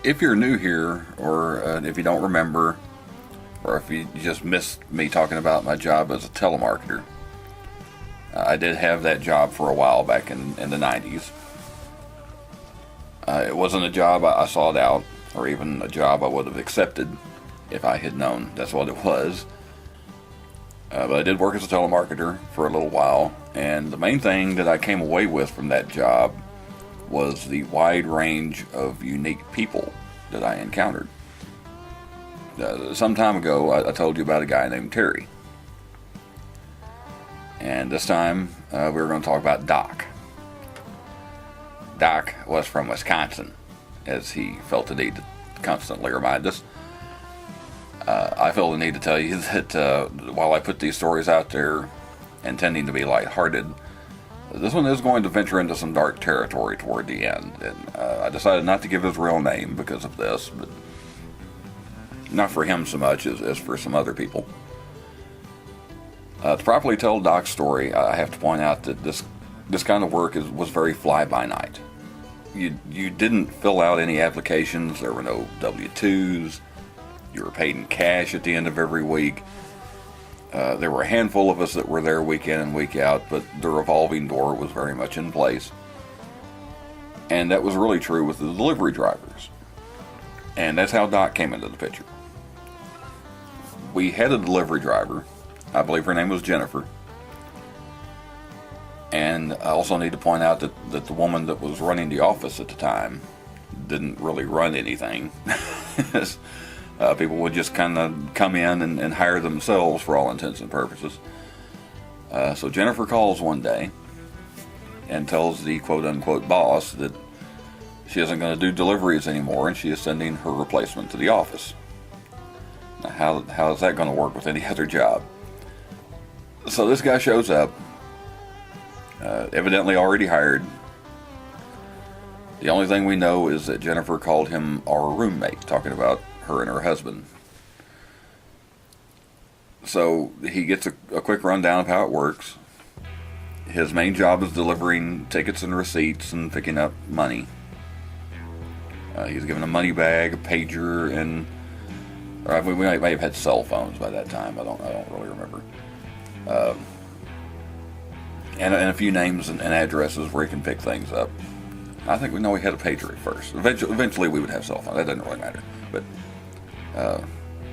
If you're new here, or if you don't remember, or if you just missed me talking about my job as a telemarketer, I did have that job for a while back in the 90s. It wasn't a job I sought out, or even a job I would have accepted if I had known that's what it was. But I did work as a telemarketer for a little while, and the main thing that I came away with from that job was the wide range of unique people that I encountered. Some time ago, I told you about a guy named Terry. And this time, we were going to talk about Doc. Doc was from Wisconsin, as he felt the need to constantly remind us. I feel the need to tell you that while I put these stories out there intending to be lighthearted, this one is going to venture into some dark territory toward the end, and I decided not to give his real name because of this, but not for him so much as for some other people. To properly tell Doc's story, I have to point out that this kind of work was very fly-by-night. You didn't fill out any applications, there were no W-2s, you were paid in cash at the end of every week. There were a handful of us that were there week in and week out, but the revolving door was very much in place. And that was really true with the delivery drivers. And that's how Doc came into the picture. We had a delivery driver. I believe her name was Jennifer. And I also need to point out that the woman that was running the office at the time didn't really run anything. People would just kind of come in and hire themselves for all intents and purposes. So Jennifer calls one day and tells the quote-unquote boss that she isn't going to do deliveries anymore and she is sending her replacement to the office. Now, how is that going to work with any other job? So this guy shows up, evidently already hired. The only thing we know is that Jennifer called him our roommate, talking about her and her husband. So he gets a quick rundown of how it works. His main job is delivering tickets and receipts and picking up money. He's given a money bag, a pager, and we may have had cell phones by that time. I don't really remember. And a few names and addresses where he can pick things up. I think we know we had a pager at first. Eventually we would have cell phones. That doesn't really matter. But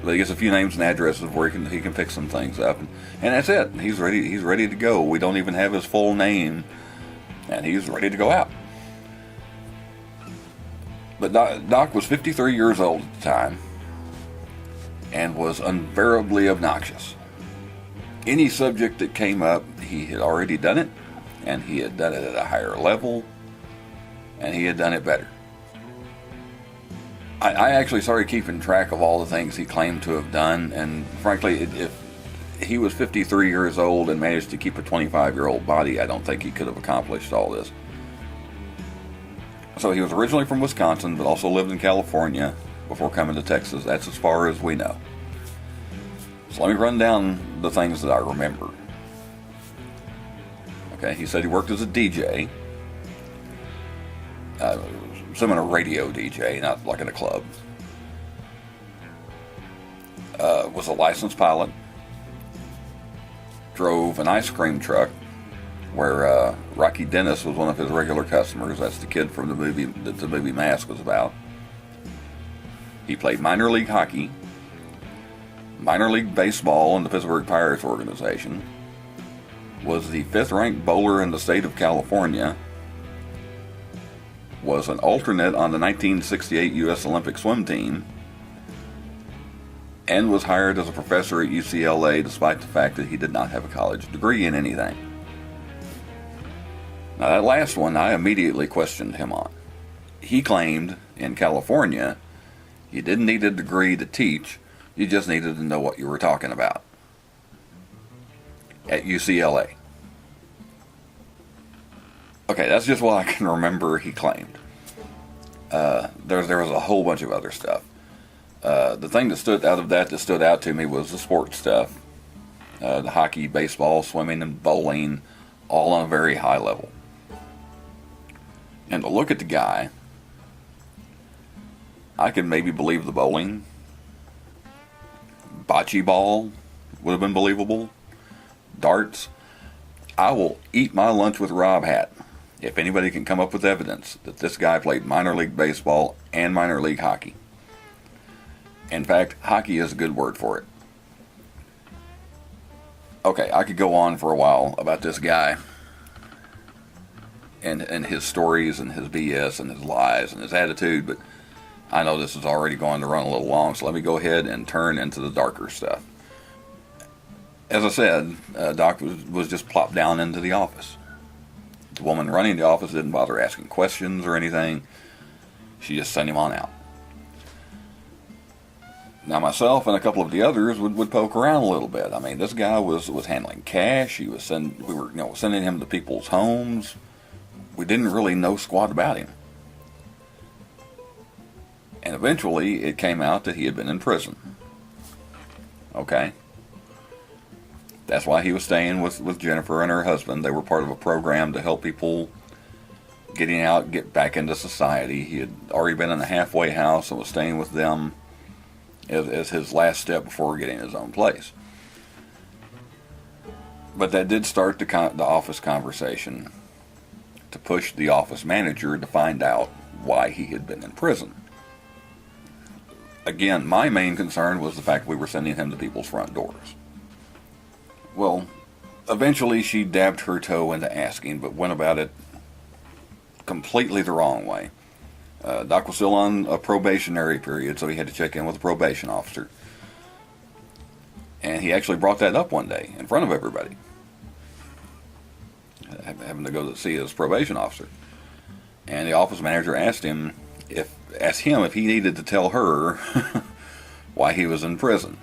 he gets a few names and addresses where he can pick some things up, and that's it. He's ready to go. We don't even have his full name, and he's ready to go out. But Doc was 53 years old at the time, and was unbearably obnoxious. Any subject that came up, he had already done it, and he had done it at a higher level, and he had done it better. I actually started keeping track of all the things he claimed to have done, and frankly, if he was 53 years old and managed to keep a 25-year-old body, I don't think he could have accomplished all this. So he was originally from Wisconsin, but also lived in California before coming to Texas. That's as far as we know. So let me run down the things that I remember. Okay, he said he worked as a DJ. Some in a radio DJ, not like in a club. Was a licensed pilot. Drove an ice cream truck where Rocky Dennis was one of his regular customers. That's the kid from the movie that the movie Mask was about. He played minor league hockey, minor league baseball in the Pittsburgh Pirates organization, was the 5th ranked bowler in the state of California, was an alternate on the 1968 U.S. Olympic swim team, and was hired as a professor at UCLA despite the fact that he did not have a college degree in anything. Now that last one I immediately questioned him on. He claimed in California you didn't need a degree to teach, you just needed to know what you were talking about. At UCLA. Okay, that's just what I can remember he claimed. There was a whole bunch of other stuff. The thing that stood out to me was the sports stuff. The hockey, baseball, swimming, and bowling, all on a very high level. And to look at the guy, I could maybe believe the bowling. Bocce ball would have been believable. Darts. I will eat my lunch with Rob hat if anybody can come up with evidence that this guy played minor league baseball and minor league hockey. In fact, hockey is a good word for it. Okay, I could go on for a while about this guy and his stories and his BS and his lies and his attitude, but I know this is already going to run a little long, so let me go ahead and turn into the darker stuff. As I said, Doc was just plopped down into the office. The woman running the office didn't bother asking questions or anything. She just sent him on out. Now myself and a couple of the others would poke around a little bit. I mean, this guy was handling cash. We were sending him to people's homes. We didn't really know squat about him. And eventually it came out that he had been in prison. Okay. That's why he was staying with Jennifer and her husband. They were part of a program to help people getting out, get back into society. He had already been in a halfway house and was staying with them as his last step before getting his own place. But that did start the office conversation to push the office manager to find out why he had been in prison. Again, my main concern was the fact we were sending him to people's front doors. Well, eventually she dabbed her toe into asking, but went about it completely the wrong way. Doc was still on a probationary period, so he had to check in with the probation officer. And he actually brought that up one day in front of everybody, having to go to see his probation officer. And the office manager asked him if he needed to tell her why he was in prison.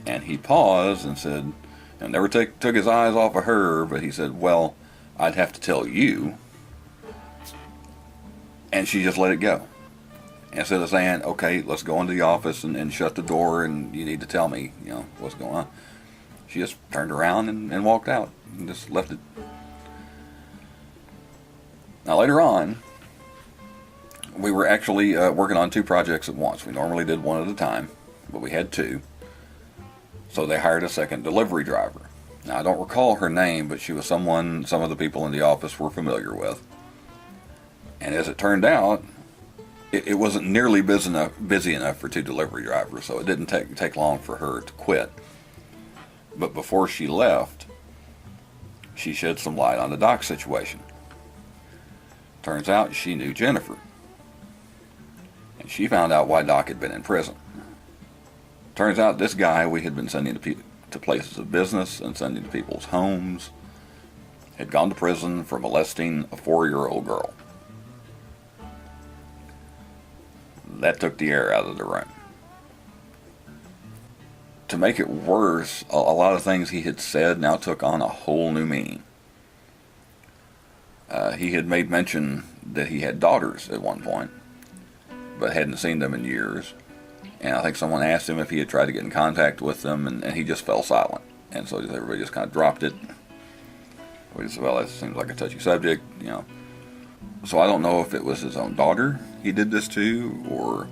And he paused and said, and never took his eyes off of her, but he said, well, I'd have to tell you. And she just let it go. Instead of saying, okay, let's go into the office and shut the door and you need to tell me, what's going on. She just turned around and walked out and just left it. Now later on, we were actually working on two projects at once. We normally did one at a time, but we had two. So they hired a second delivery driver. Now I don't recall her name, but she was someone some of the people in the office were familiar with. And as it turned out, it wasn't nearly busy enough for two delivery drivers, so it didn't take long for her to quit. But before she left, she shed some light on the Doc situation. Turns out she knew Jennifer. And she found out why Doc had been in prison. Turns out this guy we had been sending to places of business and sending to people's homes had gone to prison for molesting a 4-year-old girl. That took the air out of the room. To make it worse, a lot of things he had said now took on a whole new meaning. He had made mention that he had daughters at one point, but hadn't seen them in years. And I think someone asked him if he had tried to get in contact with them, and he just fell silent. And so everybody just kind of dropped it. We just said, well, that seems like a touchy subject, So I don't know if it was his own daughter he did this to, or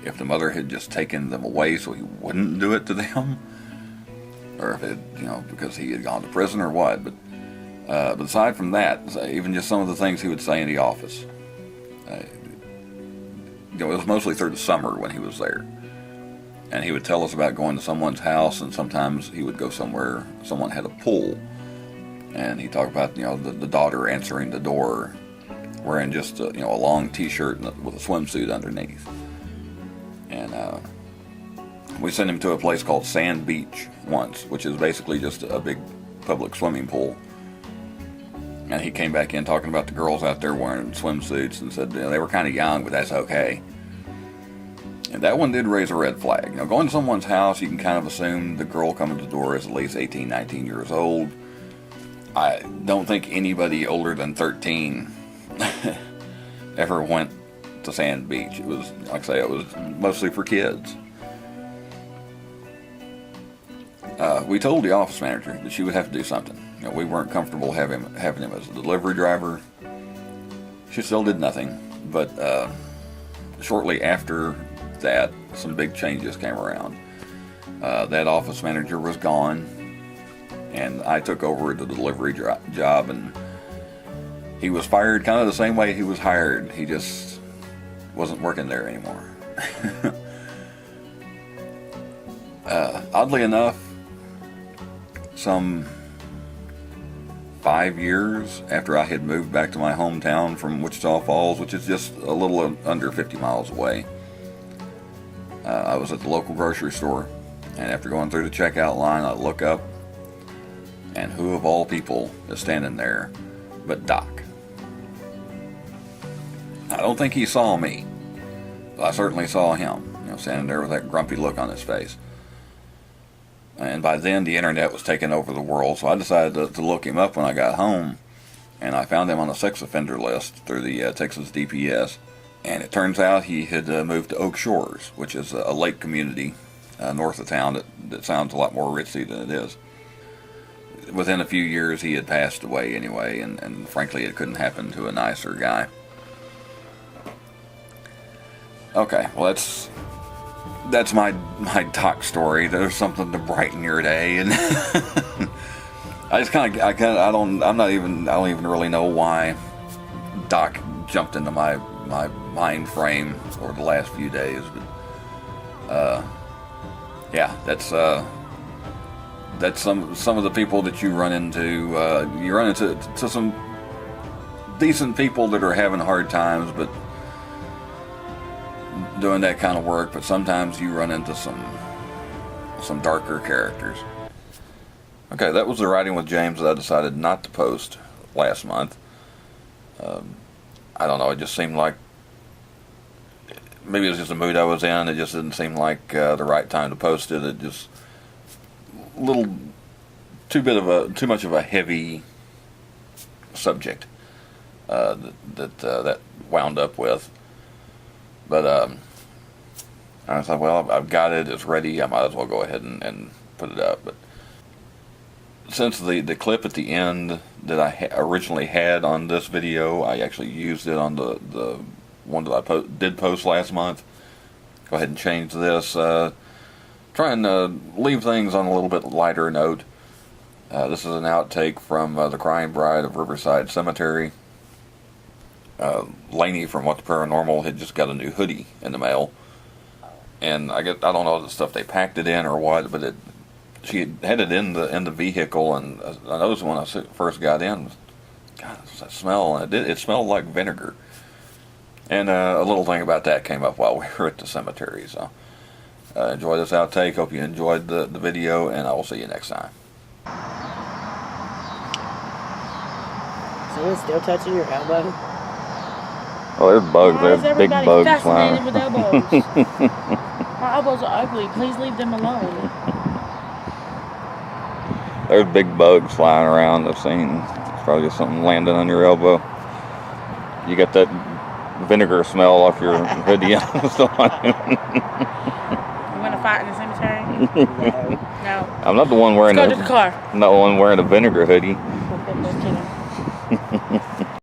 if the mother had just taken them away so he wouldn't do it to them, or if it, because he had gone to prison or what. But aside from that, even just some of the things he would say in the office, it was mostly through the summer when he was there. And he would tell us about going to someone's house, and sometimes he would go somewhere someone had a pool. And he talked about, the daughter answering the door wearing just a long t-shirt with a swimsuit underneath. And we sent him to a place called Sand Beach once, which is basically just a big public swimming pool. And he came back in talking about the girls out there wearing swimsuits and said they were kind of young, but that's okay. And that one did raise a red flag. Going to someone's house, you can kind of assume the girl coming to the door is at least 18, 19 years old. I don't think anybody older than 13 ever went to Sand Beach. It was, like I say, it was mostly for kids. We told the office manager that she would have to do something. We weren't comfortable having him as a delivery driver. She still did nothing, but shortly after that, some big changes came around. That office manager was gone, and I took over the delivery job, and he was fired kind of the same way he was hired. He just wasn't working there anymore. Oddly enough, some 5 years after I had moved back to my hometown from Wichita Falls, which is just a little under 50 miles away, I was at the local grocery store, and after going through the checkout line, I look up, and who of all people is standing there but Doc? I don't think he saw me, but I certainly saw him, standing there with that grumpy look on his face. And by then, the internet was taking over the world, so I decided to look him up when I got home, and I found him on a sex offender list through the Texas DPS. And it turns out he had moved to Oak Shores, which is a lake community north of town that sounds a lot more ritzy than it is. Within a few years, he had passed away anyway, and frankly, it couldn't happen to a nicer guy. Okay, well, that's my Doc story. There's something to brighten your day, and I don't even really know why Doc jumped into my mind frame over the last few days, but yeah, that's some of the people that you run into. You run into some decent people that are having hard times, but doing that kind of work, but sometimes you run into some darker characters. Okay, that was the Writing with James that I decided not to post last month. I don't know, it just seemed like maybe it was just the mood I was in. It just didn't seem like the right time to post it. It just too much of a heavy subject that wound up with. But I thought, well, I've got it, it's ready, I might as well go ahead and put it up. But since the clip at the end that I originally had on this video, I actually used it on the one that I did post last month, go ahead and change this. Try and leave things on a little bit lighter note. This is an outtake from The Crying Bride of Riverside Cemetery. Lainey from What the Paranormal had just got a new hoodie in the mail, and I don't know the stuff they packed it in or what, but she had it in the vehicle, and I noticed when I first got in, God, that smell, and it smelled like vinegar. And a little thing about that came up while we were at the cemetery. So enjoy this outtake. Hope you enjoyed the video, and I will see you next time. So it's still touching your elbow? Oh, there's bugs. There's big bugs flying. With elbows? My elbows are ugly. Please leave them alone. There's big bugs flying around. I've seen. It's probably just something landing on your elbow. You got that vinegar smell off your hoodie. You want to fight in the cemetery? No. I'm not the one wearing Let's go to the car. I'm not the one wearing a vinegar hoodie.